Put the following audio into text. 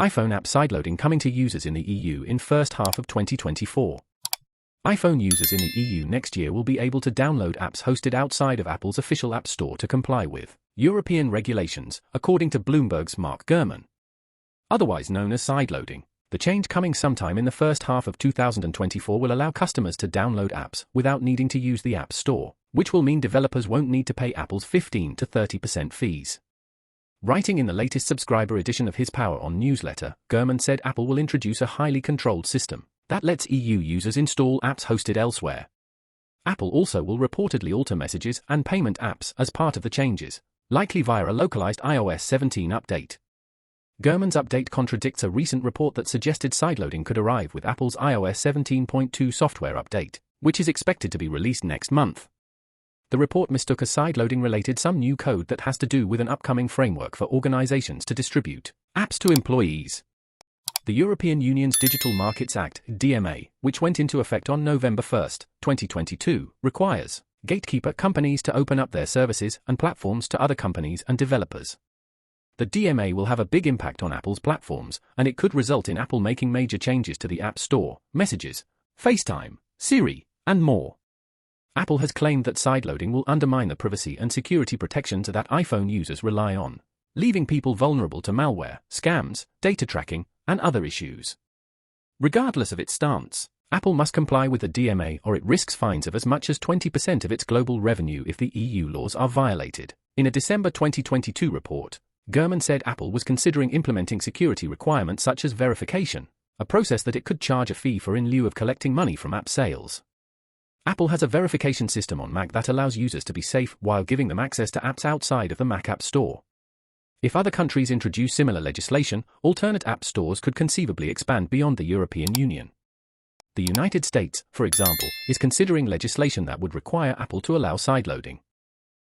iPhone app sideloading coming to users in the EU in first half of 2024. iPhone users in the EU next year will be able to download apps hosted outside of Apple's official App Store to comply with European regulations, according to Bloomberg's Mark Gurman. Otherwise known as sideloading, the change coming sometime in the first half of 2024 will allow customers to download apps without needing to use the App Store, which will mean developers won't need to pay Apple's 15 to 30% fees. Writing in the latest subscriber edition of his Power On newsletter, Gurman said Apple will introduce a highly controlled system that lets EU users install apps hosted elsewhere. Apple also will reportedly alter messages and payment apps as part of the changes, likely via a localized iOS 17 update. Gurman's update contradicts a recent report that suggested sideloading could arrive with Apple's iOS 17.2 software update, which is expected to be released next month. The report mistook as sideloading related some new code that has to do with an upcoming framework for organizations to distribute apps to employees. The European Union's Digital Markets Act, DMA, which went into effect on November 1, 2022, requires gatekeeper companies to open up their services and platforms to other companies and developers. The DMA will have a big impact on Apple's platforms, and it could result in Apple making major changes to the App Store, Messages, FaceTime, Siri, and more. Apple has claimed that sideloading will undermine the privacy and security protections that iPhone users rely on, leaving people vulnerable to malware, scams, data tracking, and other issues. Regardless of its stance, Apple must comply with the DMA or it risks fines of as much as 20% of its global revenue if the EU laws are violated. In a December 2022 report, Gurman said Apple was considering implementing security requirements such as verification, a process that it could charge a fee for in lieu of collecting money from app sales. Apple has a verification system on Mac that allows users to be safe while giving them access to apps outside of the Mac App Store. If other countries introduce similar legislation, alternate app stores could conceivably expand beyond the European Union. The United States, for example, is considering legislation that would require Apple to allow sideloading.